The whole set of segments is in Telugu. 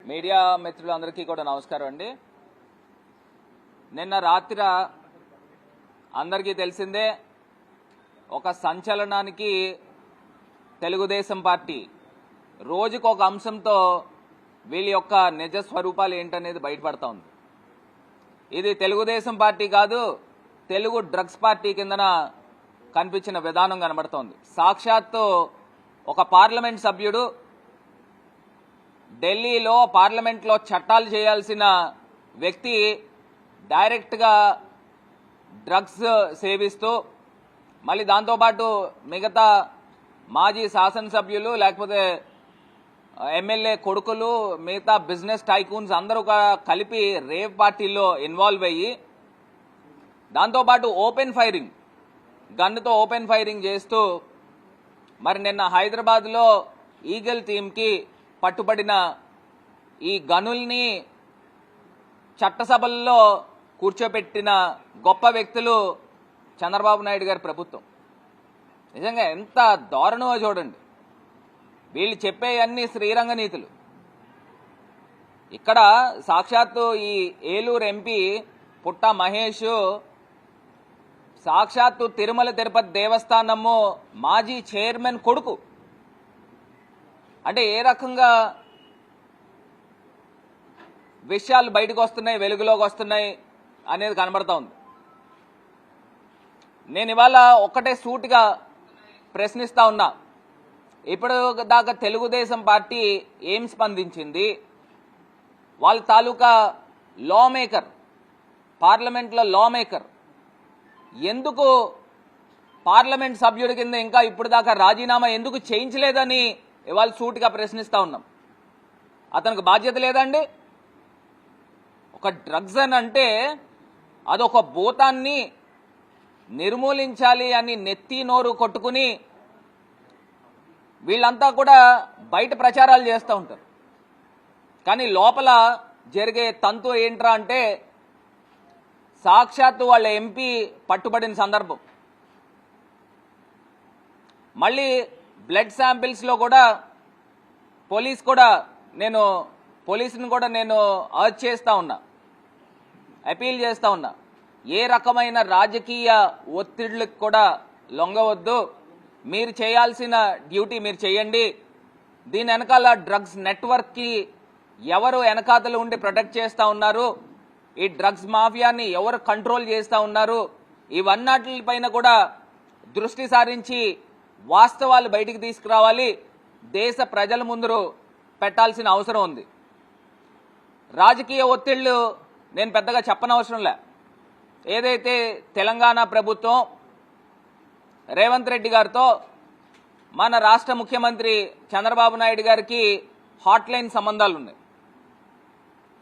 మీడియా మిత్రులందరికీ కూడా నమస్కారం అండి. నిన్న రాత్రి అందరికీ తెలిసిందే, ఒక సంచలనానికి తెలుగుదేశం పార్టీ రోజుకొక అంశంతో వీళ్ళ యొక్క నిజ స్వరూపాలు ఏంటనేది బయటపడతా ఉంది. ఇది తెలుగుదేశం పార్టీ కాదు, తెలుగు డ్రగ్స్ పార్టీ కిందన కనిపించిన విధానం కనబడుతోంది. సాక్షాత్తు ఒక పార్లమెంట్ సభ్యుడు ఢిల్లీలో పార్లమెంట్లో చట్టాలు చేయాల్సిన వ్యక్తి డైరెక్ట్గా డ్రగ్స్ సేవిస్తూ, మళ్ళీ దాంతోపాటు మిగతా మాజీ శాసనసభ్యులు లేకపోతే ఎమ్మెల్యే కొడుకులు, మిగతా బిజినెస్ టైకూన్స్ అందరూ కలిపి రేవ్ పార్టీలో ఇన్వాల్వ్ అయ్యి, దాంతోపాటు ఓపెన్ ఫైరింగ్, గన్నుతో ఓపెన్ ఫైరింగ్ చేస్తూ, మరి నిన్న హైదరాబాద్లో ఈగల్ టీమ్కి పట్టుబడిన ఈ గనుల్ని చట్టసభల్లో కూర్చోపెట్టిన గొప్ప వ్యక్తులు చంద్రబాబు నాయుడు గారి ప్రభుత్వం. నిజంగా ఎంత దారుణమో చూడండి. వీళ్ళు చెప్పే అన్ని శ్రీరంగ నీతులు. ఇక్కడ సాక్షాత్తు ఈ ఏలూరు ఎంపీ పుట్ట మహేష్ సాక్షాత్తు తిరుమల తిరుపతి దేవస్థానము మాజీ చైర్మన్ కొడుకు. అంటే ఏ రకంగా విషయాలు బయటకు వస్తున్నాయి, వెలుగులోకి వస్తున్నాయి అనేది కనబడతా ఉంది. నేను ఇవాళ ఒక్కటే సూటిగా ప్రశ్నిస్తా ఉన్నా, ఇప్పుడు దాకా తెలుగుదేశం పార్టీ ఏం స్పందించింది? వాళ్ళ తాలూకా లా మేకర్, పార్లమెంట్లో లా మేకర్ ఎందుకు పార్లమెంట్ సభ్యుడి కింద ఇంకా ఇప్పుడు దాకా రాజీనామా ఎందుకు చేయించలేదని ఇవాళ సూటిగా ప్రశ్నిస్తా ఉన్నాం. అతనికి బాధ్యత లేదండి? ఒక డ్రగ్స్ అని అంటే అదొక భూతాన్ని నిర్మూలించాలి అని నెత్తి నోరు కొట్టుకుని వీళ్ళంతా కూడా బయట ప్రచారాలు చేస్తూ ఉంటారు. కానీ లోపల జరిగే తంతు ఏంట్రా అంటే సాక్షాత్తు వాళ్ళ ఎంపీ పట్టుబడిన సందర్భం. మళ్ళీ బ్లడ్ శాంపిల్స్లో కూడా పోలీసుని కూడా నేను అర్జ్ చేస్తా ఉన్నా, అపీల్ చేస్తా ఉన్నా, ఏ రకమైన రాజకీయ ఒత్తిళ్లకు కూడా లొంగవద్దు. మీరు చేయాల్సిన డ్యూటీ మీరు చేయండి. దీని వెనకాల డ్రగ్స్ నెట్వర్క్కి ఎవరు వెనకాతలు ఉండి ప్రొటెక్ట్ చేస్తూ ఉన్నారు, ఈ డ్రగ్స్ మాఫియాని ఎవరు కంట్రోల్ చేస్తూ ఉన్నారు, ఇవన్నిటిపైన కూడా దృష్టి సారించి వాస్తవాలు బయటికి తీసుకురావాలి, దేశ ప్రజల ముందు పెట్టాల్సిన అవసరం ఉంది. రాజకీయ ఒత్తిళ్లు నేను పెద్దగా చెప్పనవసరంలే. ఏదైతే తెలంగాణ ప్రభుత్వం రేవంత్ రెడ్డి గారితో మన రాష్ట్ర ముఖ్యమంత్రి చంద్రబాబు నాయుడు గారికి హాట్ లైన్ సంబంధాలు ఉన్నాయి.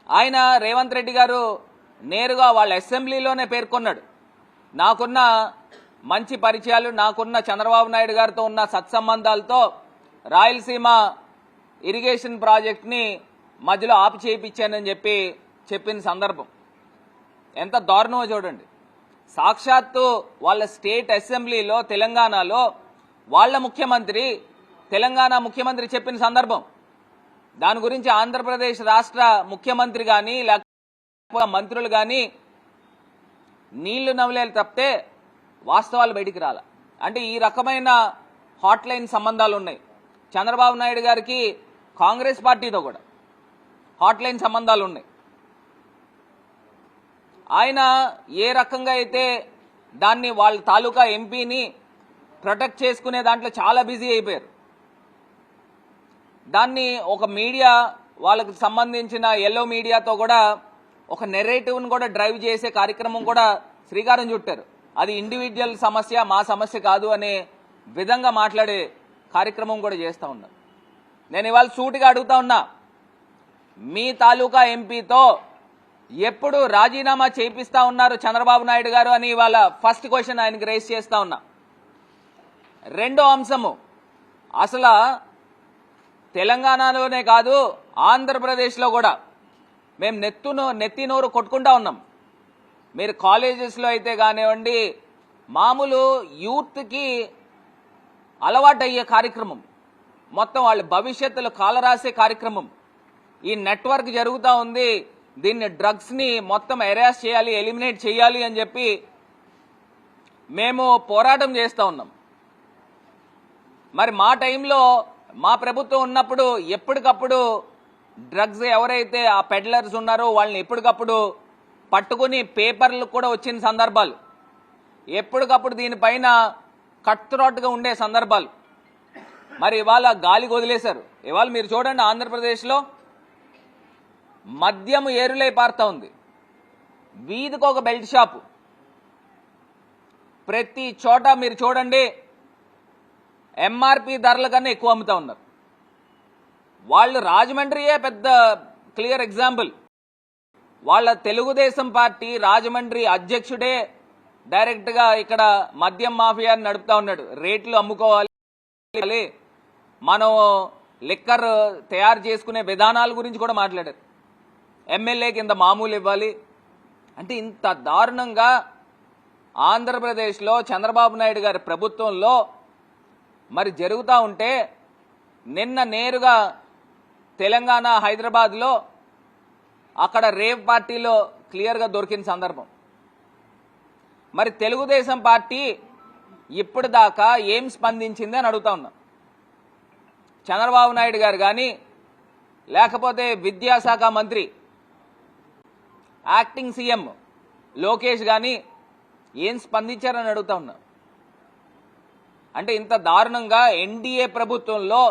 ఆయన రేవంత్ రెడ్డి గారు నేరుగా వాళ్ళ అసెంబ్లీలోనే పేర్కొన్నాడు, నాకున్న మంచి పరిచయాలు, నాకున్న చంద్రబాబు నాయుడు గారితో ఉన్న సత్సంబంధాలతో రాయలసీమ ఇరిగేషన్ ప్రాజెక్ట్ని మధ్యలో ఆపు చేయించానని చెప్పిన సందర్భం ఎంత దారుణమో చూడండి. సాక్షాత్తు వాళ్ళ స్టేట్ అసెంబ్లీలో తెలంగాణలో వాళ్ళ ముఖ్యమంత్రి, తెలంగాణ ముఖ్యమంత్రి చెప్పిన సందర్భం. దాని గురించి ఆంధ్రప్రదేశ్ రాష్ట్ర ముఖ్యమంత్రి కానీ లేకపోతే మంత్రులు కానీ నీళ్లు నవ్వులేలు తప్పితే వాస్తవాలు బయటికి రాల. అంటే ఈ రకమైన హాట్ లైన్ సంబంధాలు ఉన్నాయి. చంద్రబాబు నాయుడు గారికి కాంగ్రెస్ పార్టీతో కూడా హాట్ లైన్ సంబంధాలు ఉన్నాయి. ఆయన ఏ రకంగా అయితే దాన్ని వాళ్ళ తాలూకా ఎంపీని ప్రొటెక్ట్ చేసుకునే దాంట్లో చాలా బిజీ అయిపోయారు. దాన్ని ఒక మీడియా, వాళ్ళకి సంబంధించిన ఎల్లో మీడియాతో కూడా ఒక నెరేటివ్ను కూడా డ్రైవ్ చేసే కార్యక్రమం కూడా శ్రీకారం చుట్టారు. అది ఇండివిజువల్ సమస్య, మా సమస్య కాదు అనే విధంగా మాట్లాడే కార్యక్రమం కూడా చేస్తూ ఉన్నారు. నేను ఇవాళ సూటిగా అడుగుతా ఉన్నా, మీ తాలూకా ఎంపీతో ఎప్పుడు రాజీనామా చేపిస్తా ఉన్నారు చంద్రబాబు నాయుడు గారు అని ఇవాళ ఫస్ట్ క్వశ్చన్ ఆయనకి రైజ్ చేస్తా ఉన్నా. రెండో అంశము, అసలు తెలంగాణలోనే కాదు ఆంధ్రప్రదేశ్లో కూడా మేము నెత్తి నోరు కొట్టుకుంటా ఉన్నాం. మీరు కాలేజెస్లో అయితే కానివ్వండి, మామూలు యూత్కి అలవాటయ్యే కార్యక్రమం, మొత్తం వాళ్ళ భవిష్యత్తులో కాలరాసే కార్యక్రమం, ఈ నెట్వర్క్ జరుగుతూ ఉంది, దీన్ని డ్రగ్స్ని మొత్తం అరెస్ట్ చేయాలి, ఎలిమినేట్ చేయాలి అని చెప్పి మేము పోరాటం చేస్తూ ఉన్నాం. మరి మా టైంలో మా ప్రభుత్వం ఉన్నప్పుడు ఎప్పటికప్పుడు డ్రగ్స్ ఎవరైతే ఆ పెడ్లర్స్ ఉన్నారో వాళ్ళని ఎప్పటికప్పుడు పట్టుకుని పేపర్లు కూడా వచ్చిన సందర్భాలు, ఎప్పటికప్పుడు దీనిపైన కట్ త్రోట్గా ఉండే సందర్భాలు. మరి ఇవాళ గాలికి వదిలేశారు. ఇవాళ మీరు చూడండి, ఆంధ్రప్రదేశ్లో మద్యం ఏరులై పారుతా ఉంది. వీధికి ఒక బెల్ట్ షాపు, ప్రతి చోట మీరు చూడండి ఎంఆర్పి ధరల కన్నా ఎక్కువ అమ్ముతా ఉన్నారు. వాళ్ళు రాజమండ్రియే పెద్ద క్లియర్ ఎగ్జాంపుల్. వాళ్ళ తెలుగుదేశం పార్టీ రాజమండ్రి అధ్యక్షుడే డైరెక్ట్గా ఇక్కడ మద్యం మాఫియాని నడుపుతా ఉన్నాడు. రేట్లు అమ్ముకోవాలి, మనం లిక్కర్ తయారు చేసుకునే విధానాల గురించి కూడా మాట్లాడారు. ఎమ్మెల్యే కింద మామూలు ఇవ్వాలి అంటే ఇంత దారుణంగా ఆంధ్రప్రదేశ్లో చంద్రబాబు నాయుడు గారి ప్రభుత్వంలో మరి జరుగుతూ ఉంటే, నిన్న నేరుగా తెలంగాణ హైదరాబాద్లో అక్కడ రేవ్ పార్టీలో క్లియర్గా దొరికిన సందర్భం. మరి తెలుగుదేశం పార్టీ ఇప్పుడు దాకా ఏం స్పందించింది అని అడుగుతా ఉన్నాం. చంద్రబాబు నాయుడు గారు కానీ, లేకపోతే విద్యాశాఖ మంత్రి యాక్టింగ్ సీఎం లోకేష్ కానీ ఏం స్పందించారని అడుగుతా ఉన్నా. అంటే ఇంత దారుణంగా ఎన్డీఏ ప్రభుత్వంలో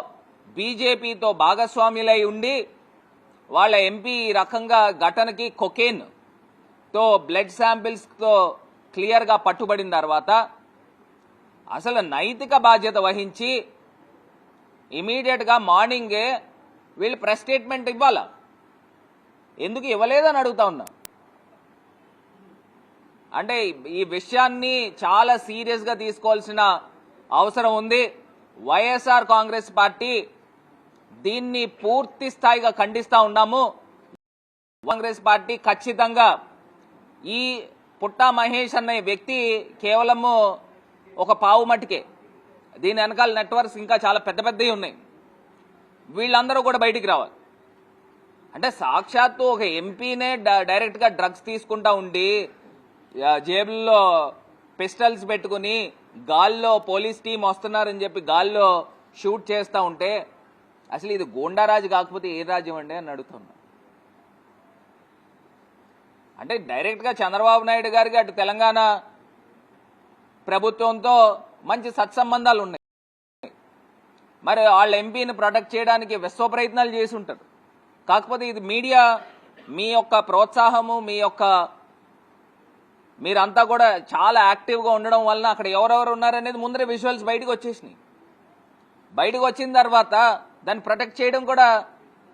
బీజేపీతో భాగస్వామ్యులై ఉండి వాళ్ళ ఎంపీ రకంగా ఘటనకి కొకేన్తో బ్లడ్ శాంపిల్స్తో క్లియర్గా పట్టుబడిన తర్వాత అసలు నైతిక బాధ్యత వహించి ఇమీడియట్గా మార్నింగే వీళ్ళు ప్రెస్ స్టేట్మెంట్ ఇవ్వాలా? ఎందుకు ఇవ్వలేదని అడుగుతా ఉన్నా. అంటే ఈ విషయాన్ని చాలా సీరియస్గా తీసుకోవాల్సిన అవసరం ఉంది. వైఎస్ఆర్ కాంగ్రెస్ పార్టీ దీన్ని పూర్తి స్థాయిగా ఖండిస్తూ ఉన్నాము. కాంగ్రెస్ పార్టీ ఖచ్చితంగా ఈ పుట్టా మహేష్ అనే వ్యక్తి కేవలము ఒక పావు మట్టికే, దీని వెనకాల నెట్వర్క్స్ ఇంకా చాలా పెద్ద పెద్దవి ఉన్నాయి. వీళ్ళందరూ కూడా బయటికి రావాలి. అంటే సాక్షాత్తు ఒక ఎంపీనే డైరెక్ట్గా డ్రగ్స్ తీసుకుంటా ఉండి జేబుల్లో పిస్టల్స్ పెట్టుకుని గాల్లో పోలీస్ టీం వస్తున్నారని చెప్పి గాల్లో షూట్ చేస్తూ ఉంటే అసలు ఇది గూండారాజు కాకపోతే ఏ రాజ్యం అండి అని అడుగుతున్నా. అంటే డైరెక్ట్గా చంద్రబాబు నాయుడు గారికి అటు తెలంగాణ ప్రభుత్వంతో మంచి సత్సంబంధాలు ఉన్నాయి. మరి వాళ్ళ ఎంపీని ప్రొటెక్ట్ చేయడానికి విశ్వ ప్రయత్నాలు చేసి ఉంటారు. కాకపోతే ఇది మీడియా మీ యొక్క ప్రోత్సాహము, మీరంతా కూడా చాలా యాక్టివ్గా ఉండడం వలన అక్కడ ఎవరెవరు ఉన్నారనేది ముందరే విజువల్స్ బయటకు వచ్చేసినాయి. బయటకు వచ్చిన తర్వాత దాన్ని ప్రొటెక్ట్ చేయడం కూడా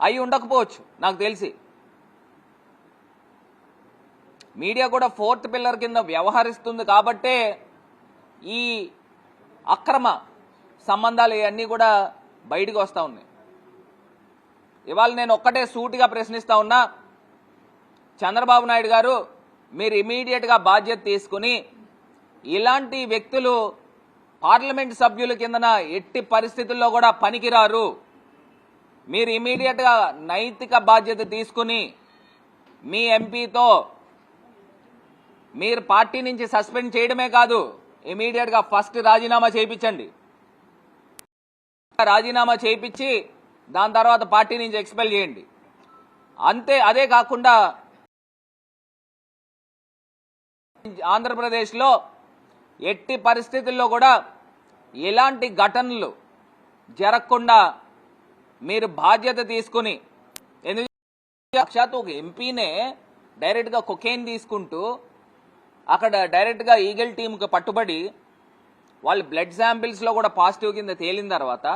అయి ఉండకపోవచ్చు నాకు తెలిసి. మీడియా కూడా ఫోర్త్ పిల్లర్ కింద వ్యవహరిస్తుంది కాబట్టే ఈ అక్రమ సంబంధాలు ఇవన్నీ కూడా బయటకు వస్తూ ఉన్నాయి. ఇవాళ నేను ఒక్కటే సూటిగా ప్రశ్నిస్తా ఉన్నా, చంద్రబాబు నాయుడు గారు మీరు ఇమీడియట్గా బాధ్యత తీసుకుని ఇలాంటి వ్యక్తులు పార్లమెంట్ సభ్యుల కిందన ఎట్టి పరిస్థితుల్లో కూడా పనికిరారు. మీరు ఇమీడియట్గా నైతిక బాధ్యత తీసుకుని మీ ఎంపీతో మీరు పార్టీ నుంచి సస్పెండ్ చేయడమే కాదు, ఇమీడియట్గా ఫస్ట్ రాజీనామా చేయించండి. రాజీనామా చేయించి దాని తర్వాత పార్టీ నుంచి ఎక్స్పెల్ చేయండి. అదే కాకుండా ఆంధ్రప్రదేశ్లో ఎట్టి పరిస్థితుల్లో కూడా ఎలాంటి ఘటనలు జరగకుండా మీరు బాధ్యత తీసుకుని, సాక్షాత్తు ఒక ఎంపీనే డైరెక్ట్గా కొకేన్ తీసుకుంటూ అక్కడ డైరెక్ట్గా ఈగల్ టీంకి పట్టుబడి వాళ్ళు బ్లడ్ శాంపిల్స్లో కూడా పాజిటివ్ కింద తేలిన తర్వాత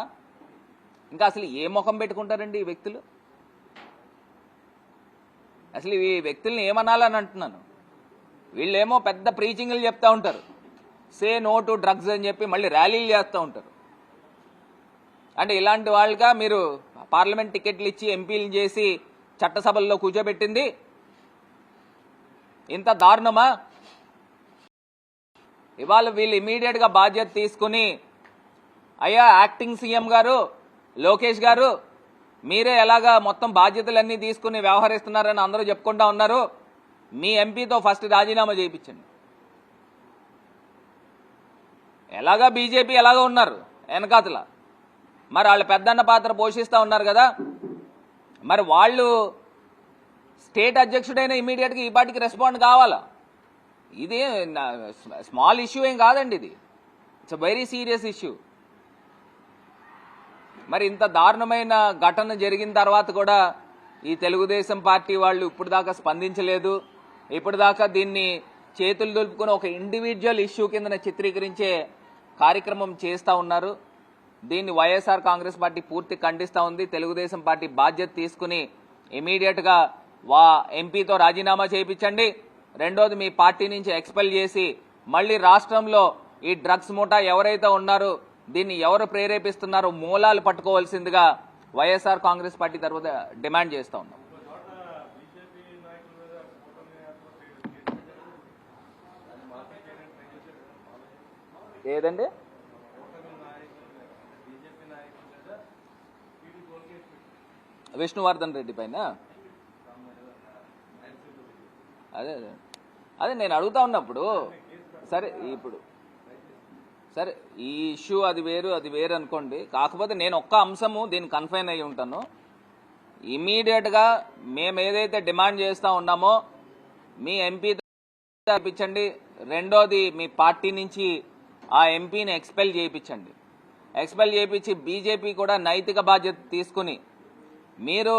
ఇంకా అసలు ఏ ముఖం పెట్టుకుంటారండి ఈ వ్యక్తులు? అసలు ఈ వ్యక్తుల్ని ఏమనాలని అంటున్నాను. వీళ్ళేమో పెద్ద ప్రీచింగ్లు చెప్తా ఉంటారు, సే నో టు డ్రగ్స్ అని చెప్పి మళ్ళీ ర్యాలీలు చేస్తూ ఉంటారు. అంటే ఇలాంటి వాళ్ళగా మీరు పార్లమెంట్ టికెట్లు ఇచ్చి ఎంపీలు చేసి చట్టసభల్లో కూర్చోబెట్టింది? ఇంత దారుణమా? ఇవాళ వీళ్ళు ఇమీడియట్గా బాధ్యత తీసుకుని, అయ్యా యాక్టింగ్ సీఎం గారు లోకేష్ గారు మీరే ఎలాగా మొత్తం బాధ్యతలన్నీ తీసుకుని వ్యవహరిస్తున్నారని అందరూ చెప్పుకుంటా ఉన్నారు. మీ ఎంపీతో ఫస్ట్ రాజీనామా చేయించండి. ఎలాగా బీజేపీ ఎలాగో ఉన్నారు వెనకాతల, మరి వాళ్ళు పెద్దన్న పాత్ర పోషిస్తూ ఉన్నారు కదా, మరి వాళ్ళు స్టేట్ అధ్యక్షుడైన ఇమీడియట్గా ఈ పార్టీకి రెస్పాండ్ కావాలా? ఇది స్మాల్ ఇష్యూ ఏం కాదండి, ఇది ఇట్స్ వెరీ సీరియస్ ఇష్యూ. మరి ఇంత దారుణమైన ఘటన జరిగిన తర్వాత కూడా ఈ తెలుగుదేశం పార్టీ వాళ్ళు ఇప్పుడు దాకా స్పందించలేదు. ఇప్పుడు దాకా దీన్ని చేతులు దులుపుకుని ఒక ఇండివిజువల్ ఇష్యూ కింద చిత్రీకరించే కార్యక్రమం చేస్తూ ఉన్నారు. దీన్ని వైఎస్ఆర్ కాంగ్రెస్ పార్టీ పూర్తి ఖండిస్తూ ఉంది. తెలుగుదేశం పార్టీ బాధ్యత తీసుకుని ఇమీడియట్గా ఎంపీతో రాజీనామా చేయించండి. రెండోది, మీ పార్టీ నుంచి ఎక్స్పెల్ చేసి మళ్ళీ రాష్ట్రంలో ఈ డ్రగ్స్ ముఠా ఎవరైతే ఉన్నారో దీన్ని ఎవరు ప్రేరేపిస్తున్నారో మూలాలు పట్టుకోవాల్సిందిగా వైఎస్ఆర్ కాంగ్రెస్ పార్టీ తరఫున డిమాండ్ చేస్తూ ఉన్నాం. ఏదండి? విష్ణువర్ధన్ రెడ్డి పైన అదే అదే అదే నేను అడుగుతా ఉన్నప్పుడు, సరే ఇప్పుడు సరే ఈ ఇష్యూ అది వేరు అనుకోండి. కాకపోతే నేను ఒక్క అంశము దీన్ని కన్ఫైన్ అయ్యి ఉంటాను. ఇమీడియట్గా మేము ఏదైతే డిమాండ్ చేస్తూ ఉన్నామో మీ ఎంపీ చేయించండి. రెండోది, మీ పార్టీ నుంచి ఆ ఎంపీని ఎక్స్పెల్ చేయించండి. ఎక్స్పెల్ చేయించి బీజేపీ కూడా నైతిక బాధ్యత తీసుకుని, మీరు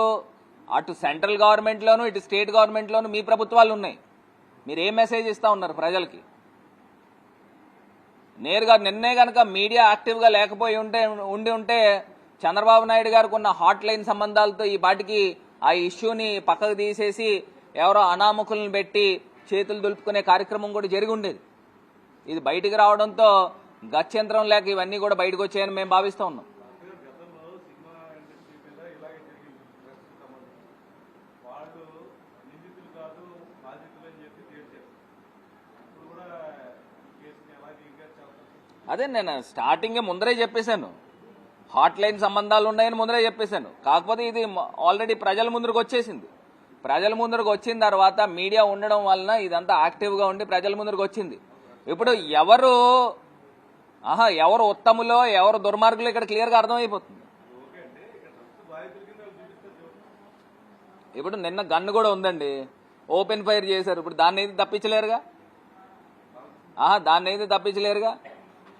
అటు సెంట్రల్ గవర్నమెంట్లోనూ ఇటు స్టేట్ గవర్నమెంట్లోనూ మీ ప్రభుత్వాలు ఉన్నాయి, మీరు ఏ మెసేజ్ ఇస్తూ ఉన్నారు ప్రజలకి? నేరుగా నిన్నే కనుక మీడియా యాక్టివ్గా లేకపోయి ఉంటే చంద్రబాబు నాయుడు గారికి ఉన్న హాట్ లైన్ సంబంధాలతో ఈ పాటికి ఆ ఇష్యూని పక్కకు తీసేసి ఎవరో అనామకులను పెట్టి చేతులు దులుపుకునే కార్యక్రమం కూడా జరిగి ఉండేది. ఇది బయటికి రావడంతో గత్యంతరం లేక ఇవన్నీ కూడా బయటకు వచ్చాయని మేము భావిస్తూ ఉన్నాం. అదే నేను స్టార్టింగే ముందరే చెప్పేశాను, హాట్ లైన్ సంబంధాలు ఉన్నాయని ముందరే చెప్పేశాను. కాకపోతే ఇది ఆల్రెడీ ప్రజల ముందరకు వచ్చేసింది. ప్రజల ముందరకు వచ్చిన తర్వాత మీడియా ఉండడం వలన ఇదంతా యాక్టివ్గా ఉండి ప్రజల ముందరకు వచ్చింది. ఇప్పుడు ఎవరు ఉత్తములో ఎవరు దుర్మార్గులు ఇక్కడ క్లియర్గా అర్థమైపోతుంది. ఇప్పుడు నిన్న గన్ను కూడా ఉందండి, ఓపెన్ ఫైర్ చేశారు. ఇప్పుడు దాన్ని అయితే తప్పించలేరుగా.